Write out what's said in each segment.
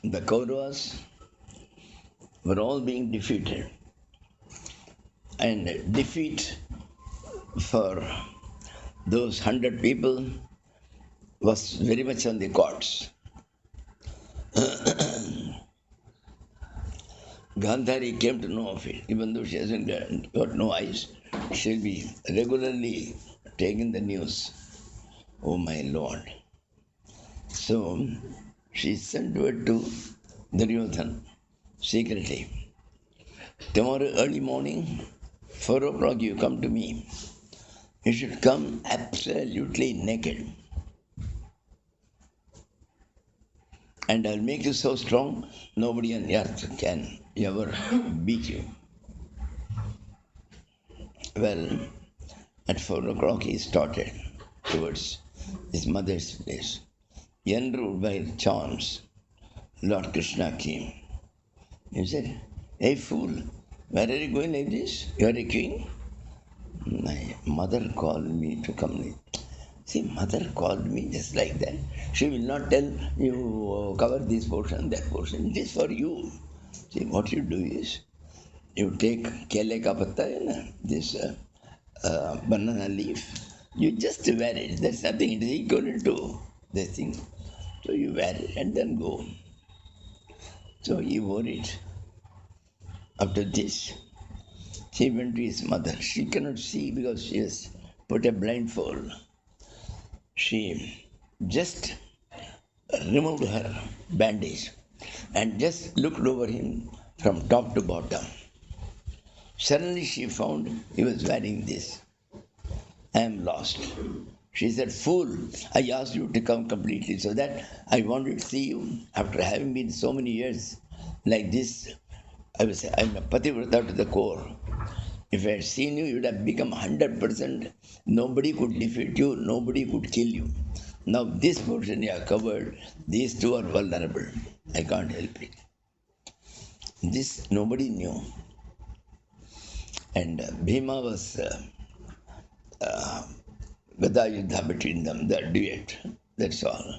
The Kauravas were all being defeated. And defeat for those 100 people was very much on the cards. Gandhari came to know of it, even though she hasn't got no eyes. She'll be regularly taking the news. Oh my Lord. So she sent word to Duryodhana secretly. Tomorrow early morning, 4 o'clock you come to me. You should come absolutely naked. And I'll make you so strong, nobody on earth can ever beat you. Well, at 4 o'clock he started towards his mother's place. Enrolled by chance, Lord Krishna came. He said, "Hey fool, where are you going like this? You are a king?" My mother called me to come. See, mother called me just like that. She will not tell you cover this portion, that portion. It is for you. See, what you do is, you take kele ka patta, this banana leaf, you just wear it. There's nothing, it is equivalent to this thing. So you wear it and then go. So he wore it. After this, he went to his mother. She cannot see because she has put a blindfold. She just removed her bandage and just looked over him from top to bottom. Suddenly she found he was wearing this. I am lost. She said, "Fool, I asked you to come completely so that I wanted to see you. After having been so many years like this, I'm a pativrata to the core. If I had seen you, you would have become 100%. Nobody could defeat you, nobody could kill you. Now this portion you are covered, these two are vulnerable. I can't help it." This nobody knew. And Bhima was Gada Yuddha between them, the duet, that's all.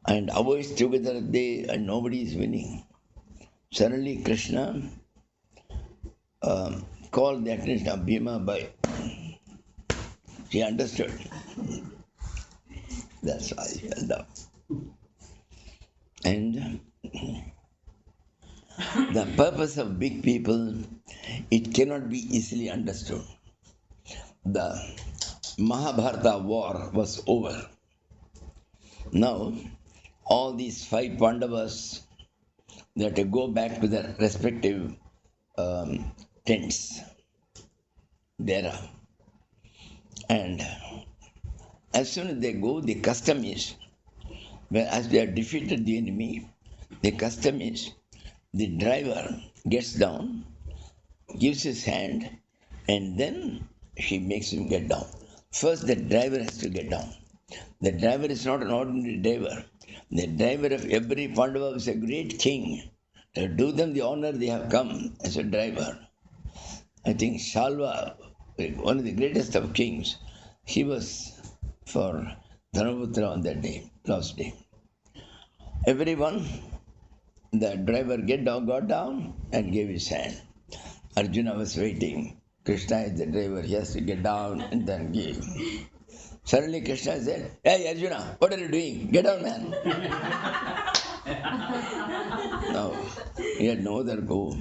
And always together and nobody is winning. Suddenly Krishna called the attention of Bhima by. He understood. That's why he fell down. And the purpose of big people, it cannot be easily understood. The Mahabharata war was over. Now, all these 5 Pandavas, they have to go back to their respective tents, Dera. And as soon as they go, the custom is, as they have defeated the enemy, the custom is the driver gets down, gives his hand, and then she makes him get down. First, the driver has to get down. The driver is not an ordinary driver. The driver of every Pandava is a great king. To do them the honor, they have come as a driver. I think Shalva, one of the greatest of kings, he was for Dhanaputra on that day, last day. Everyone, the driver got down and gave his hand. Arjuna was waiting. Krishna is the driver, he has to get down and then give. Suddenly Krishna said, "Hey Arjuna, what are you doing? Get down, man." Now, he had no other go.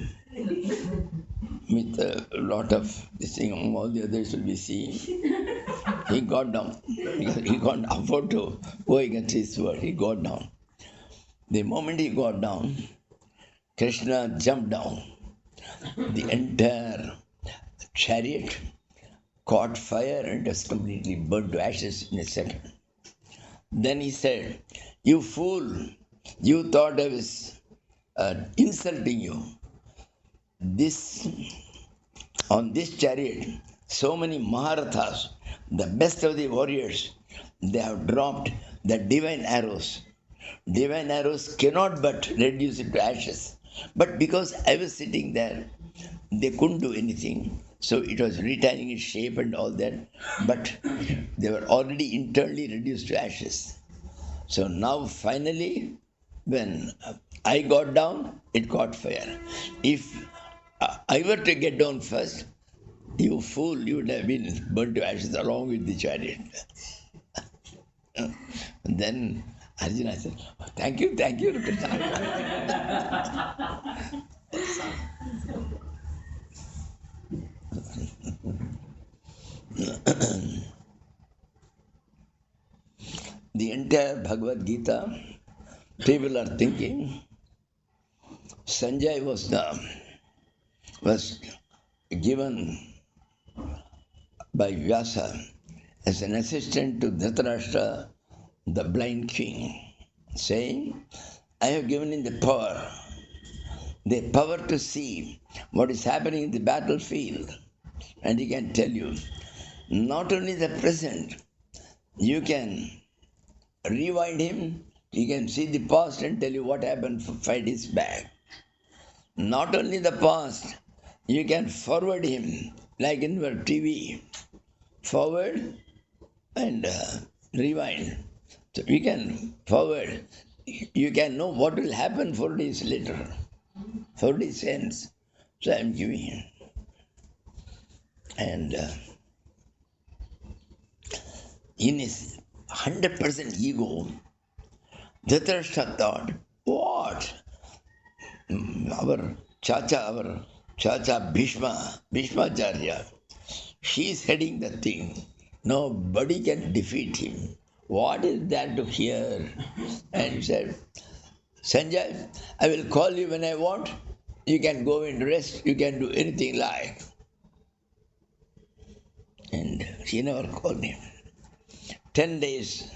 With a lot of this thing, all the others will be seeing. He got down. He can't afford to go against his word. He got down. The moment he got down, Krishna jumped down. The entire chariot caught fire and was completely burned to ashes in a second. Then he said, "You fool, you thought I was insulting you. On this chariot, so many Maharathas, the best of the warriors, they have dropped the divine arrows. Divine arrows cannot but reduce it to ashes. But because I was sitting there, they couldn't do anything. So it was retaining its shape and all that. But they were already internally reduced to ashes. So now finally, when I got down, it caught fire. If I were to get down first, you fool, you would have been burnt to ashes along with the chariot. Then Arjuna said, thank you, Krishna. The entire Bhagavad Gita, people are thinking Sanjay was given by Vyasa as an assistant to Dhritarashtra, the blind king, saying, I have given him the power to see what is happening in the battlefield. And he can tell you, not only the present, you can rewind him, you can see the past and tell you what happened 5 days back. Not only the past, you can forward him, like in your TV, forward and rewind. So you can forward, you can know what will happen 4 days later, 4 days hence. So I am giving him. And in his 100% ego, Dhritarashtra thought, what? Our Chacha Bhishmacharya, she is heading the thing. Nobody can defeat him. What is that to hear? And he said, Sanjay, I will call you when I want. You can go and rest. You can do anything like. And she never called him. 10 days,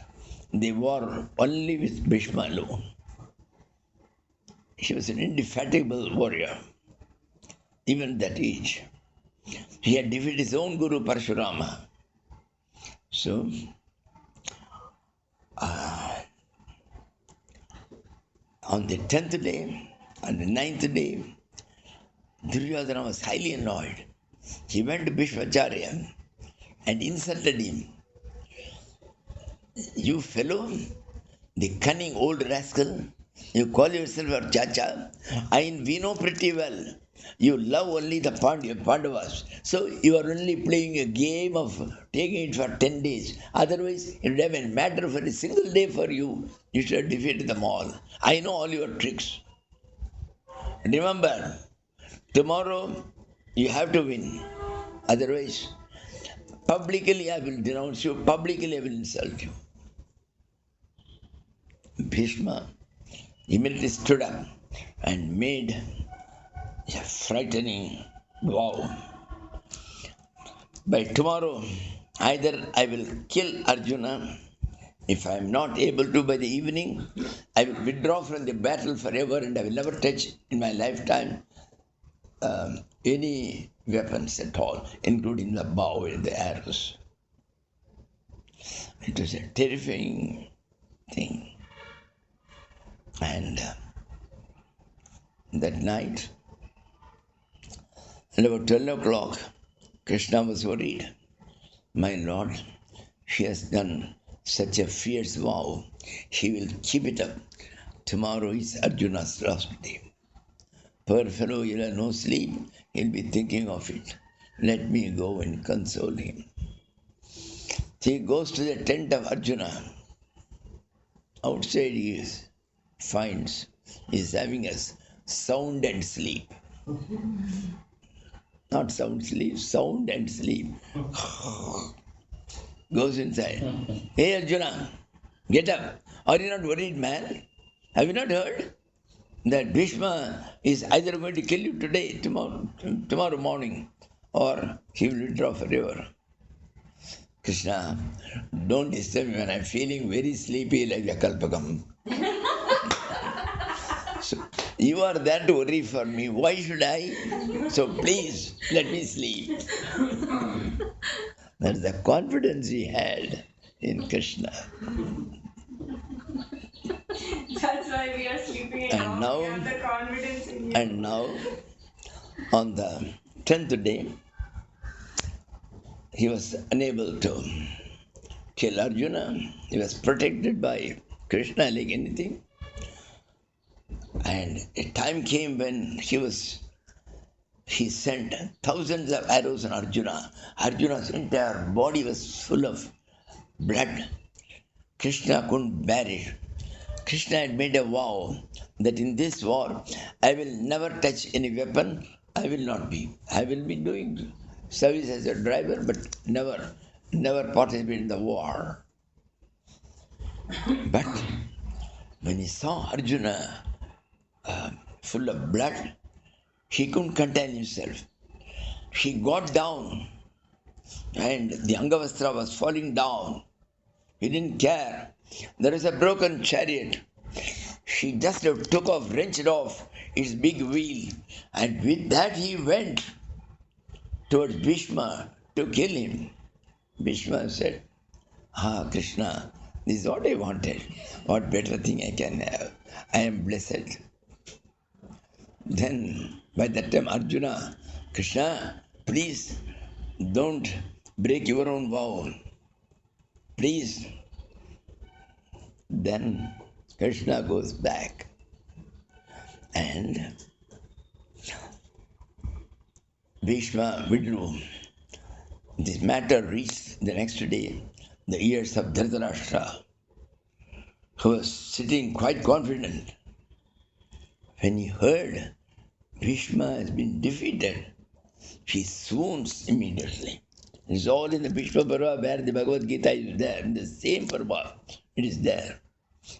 they war only with Bhishma alone. He was an indefatigable warrior, even at that age. He had defeated his own guru Parshurama. So, on the 10th day, on the 9th day, Duryodhana was highly annoyed. He went to Bhishmacharya and insulted him. You fellow, the cunning old rascal, you call yourself our Chacha. We know pretty well. You love only the Pandavas. So you are only playing a game of taking it for 10 days. Otherwise, it would have been a matter for a single day for you. You should have defeated them all. I know all your tricks. Remember, tomorrow you have to win. Otherwise, publicly I will denounce you. Publicly I will insult you. Bhishma immediately stood up and made a frightening vow. By tomorrow, either I will kill Arjuna. If I am not able to by the evening, I will withdraw from the battle forever and I will never touch in my lifetime any weapons at all, including the bow and the arrows. It was a terrifying thing. And that night, at about 12 o'clock, Krishna was worried. My Lord, she has done such a fierce vow. She will keep it up. Tomorrow is Arjuna's last day. Poor fellow, he'll have no sleep. He'll be thinking of it. Let me go and console him. He goes to the tent of Arjuna. Outside he finds he's having a sound and sleep. Not sound sleep, sound and sleep. Goes inside. Hey Arjuna, get up. Are you not worried, man? Have you not heard that Bhishma is either going to kill you today, tomorrow morning, or he will withdraw forever? Krishna, don't disturb me when I'm feeling very sleepy like a kalpakam. So, you are there to worry for me. Why should I? So please, let me sleep. That's the confidence he had in Krishna. That's why we are sleeping And enough. now, We have the confidence in you. and now, on the 10th day, he was unable to kill Arjuna. He was protected by Krishna like anything. And a time came when he sent thousands of arrows on Arjuna. Arjuna's entire body was full of blood. Krishna couldn't bear it. Krishna had made a vow that in this war I will never touch any weapon. I will be doing service as a driver, but never participate in the war. But when he saw Arjuna full of blood, he couldn't contain himself. He got down and the Angavastra was falling down. He didn't care. There is a broken chariot. She just took off, wrenched off its big wheel, and with that he went towards Bhishma to kill him. Bhishma said, Krishna, this is what I wanted. What better thing I can have? I am blessed. Then, by that time, Arjuna, Krishna, please don't break your own vow. Please. Then Krishna goes back and Bhishma withdrew. This matter reached the next day the ears of Dhritarashtra, who was sitting quite confident. When he heard Bhishma has been defeated, he swoons immediately. It's all in the Bhishma Parva where the Bhagavad Gita is there, in the same Parva, it is there.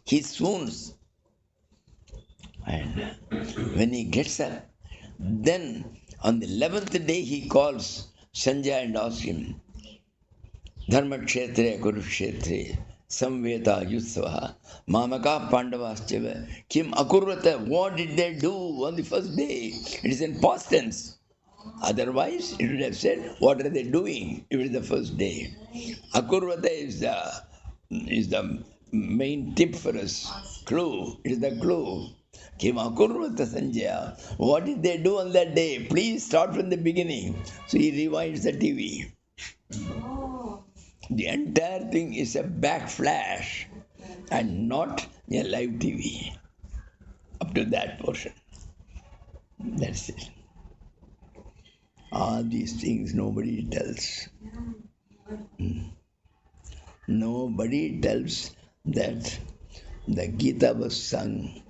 He swoons. And when he gets up, then on the 11th day he calls Sanjay and asks him, Dharma Kshetre Kurukshetre Samveta Yutsavaha Mamaka Pandavaschava Kim Akurvata. What did they do on the first day? It is in past tense. Otherwise, it would have said, what are they doing if it is the first day? Akurvata is the main tip for us. Clue. It is the clue. Kim Akurvata Sanjaya. What did they do on that day? Please start from the beginning. So he rewinds the TV. The entire thing is a backflash and not a live TV. Up to that portion. That's it. All these things nobody tells. Nobody tells that the Gita was sung.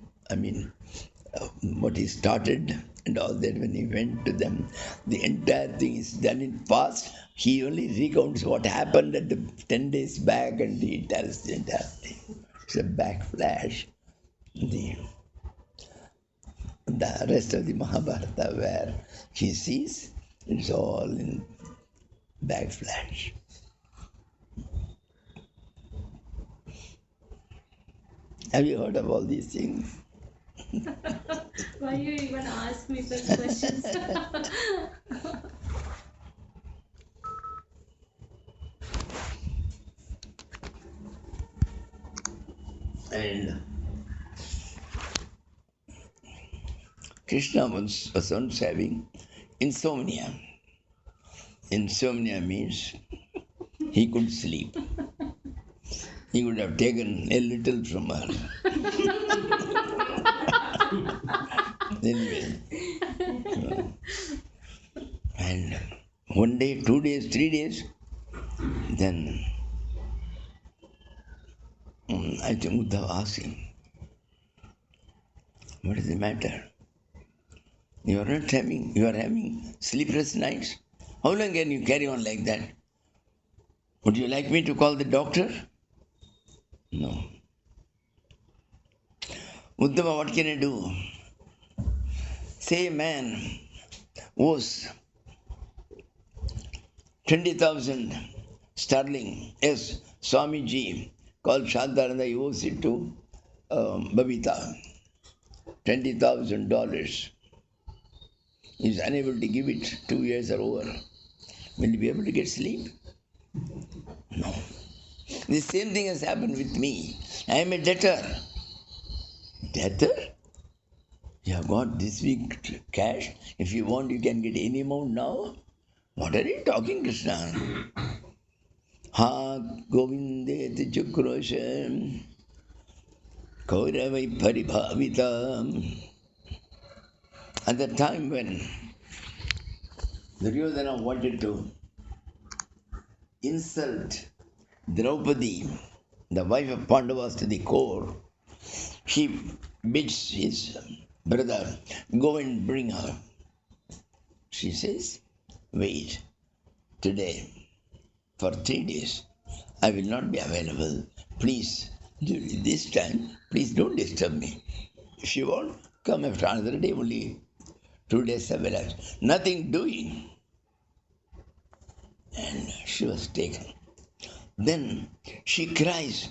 What he started and all that when he went to them, the entire thing is done in past. He only recounts what happened at the 10 days back and he tells the entire thing. It's a backflash. The rest of the Mahabharata where he sees, it's all in backflash. Have you heard of all these things? Why you even ask me such questions? And Krishna was once having insomnia. Insomnia means he could sleep. He would have taken a little from her. Anyway. And one day, 2 days, 3 days, then I think Uddhava asked him, what is the matter? You are having sleepless nights? How long can you carry on like that? Would you like me to call the doctor? No. Uddhava, what can I do? Say a man owes 20,000 sterling. Yes, Swamiji called Shantaranda, he owes it to Babita. $20,000. He's unable to give it. 2 years are over. Will he be able to get sleep? No. The same thing has happened with me. I am a debtor. Debtor? You have got this week cash. If you want, you can get any amount now. What are you talking, Krishna? Ha Govindeti Chukroshem Kauravai Paribhavitam. At the time when Duryodhana wanted to insult Draupadi, the wife of Pandavas, to the core, he bids his brother, go and bring her. She says, wait, today, for 3 days, I will not be available. Please, during this time, please don't disturb me. If you want, come after another day only. 2 days have elapsed. Nothing doing. And she was taken. Then she cries,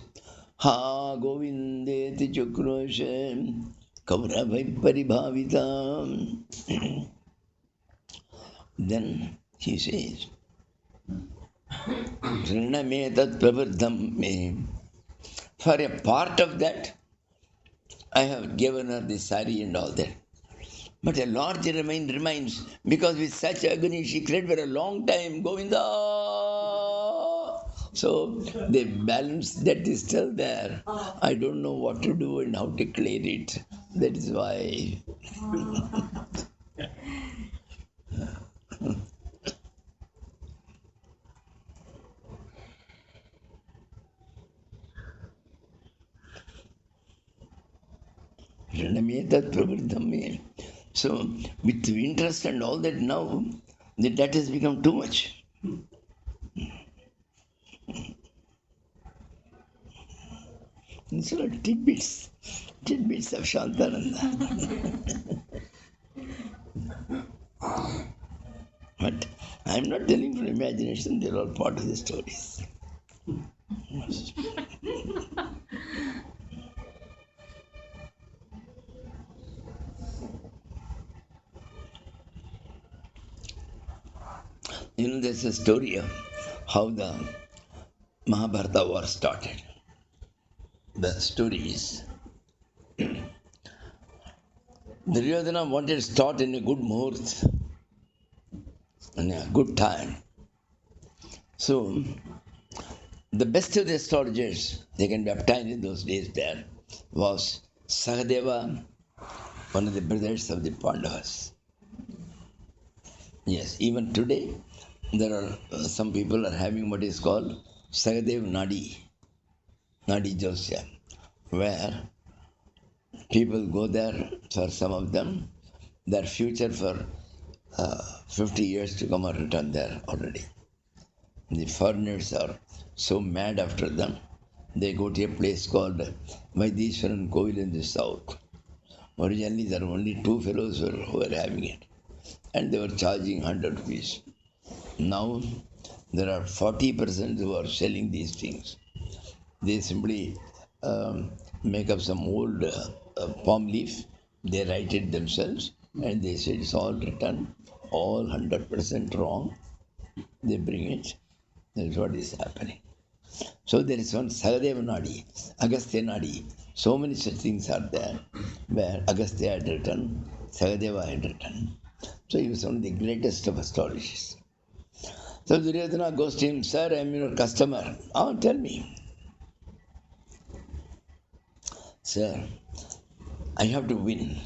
Ha Govindeti Chukroshem Kauravai Paribhavitam. Then he says, Rinametat Pravardham me. For a part of that, I have given her the sari and all that. But a large remains, because with such agony she cried for a long time, Govinda. So the balance that is still there. I don't know what to do and how to clear it. That is why. So with interest and all that now, that has become too much. So tidbits of Shantananda. But I am not telling from imagination, they are all part of the stories. There's a story of how the Mahabharata war started. The story is Duryodhana wanted to start in a good muhurt, in a good time. So, the best of the astrologers, they can be obtained in those days there, was Sahadeva, one of the brothers of the Pandavas. Yes, even today, there are some people are having what is called Sahadev Nadi Josya, where people go there for some of them, their future for 50 years to come are written there already. The foreigners are so mad after them, they go to a place called Vaidishwaran Kovil in the south. Originally, there were only 2 fellows who were having it, and they were charging 100 rupees. Now, there are 40% who are selling these things. They simply make up some old palm leaf, they write it themselves, and they say it's all written, all 100% wrong. They bring it. That's what is happening. So there is one Sahadeva Nadi, Agastya Nadi. So many such things are there, where Agastya had written, Sahadeva had written. So he was one of the greatest of astrologers. So Duryodhana goes to him, Sir, I am your customer. Oh, tell me. Sir, I have to win.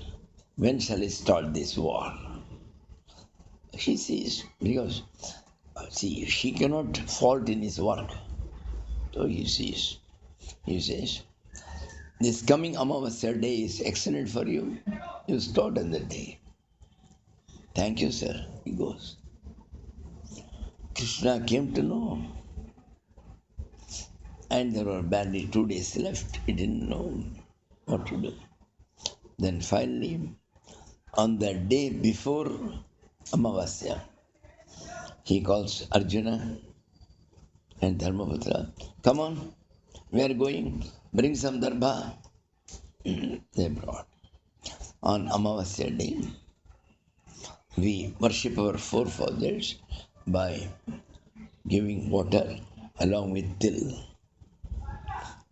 When shall I start this war? He says, because, she cannot fault in his work. So he says, this coming Amavasya day is excellent for you. You start on that day. Thank you, sir. He goes. Krishna came to know. And there were barely 2 days left. He didn't know what to do. Then finally, on the day before Amavasya, he calls Arjuna and Dharmaputra. Come on, we are going. Bring some darbha. They brought. On Amavasya day, we worship our forefathers by giving water along with till.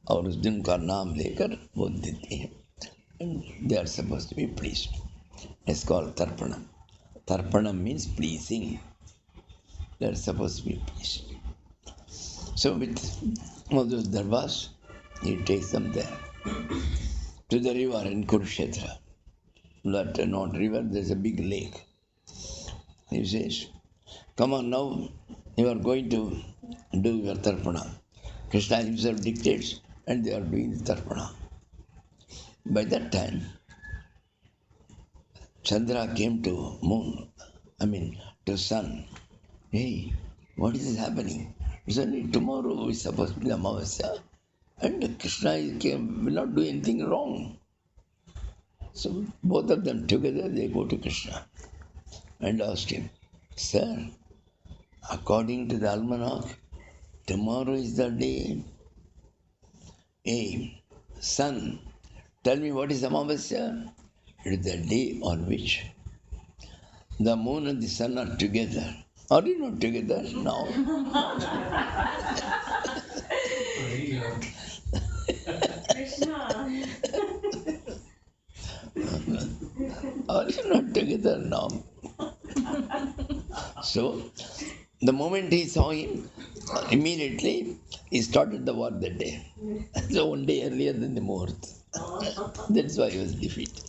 और उस दिन का नाम लेकर वो देते हैं. and they are supposed to be pleased. It's called Tarpanam. Tarpanam means pleasing. They are supposed to be pleased. So with all those darbas, he takes them there to the river in Kurukshetra. That not river, there's a big lake. He says, come on now, you are going to do your tarpana. Krishna himself dictates and they are doing the tarpana. By that time, Chandra came to to sun. Hey, what is happening? He said, tomorrow is supposed to be Amavasya and Krishna will not do anything wrong. So both of them together, they go to Krishna and ask him, Sir, according to the almanac, tomorrow is the day. Hey, son, tell me what is Amavasya? It is the day on which the moon and the sun are together. Are you not together now? Krishna. Are you not together now? So, the moment he saw him, immediately he started the war that day. So, one day earlier than the Muhurt. That's why he was defeated.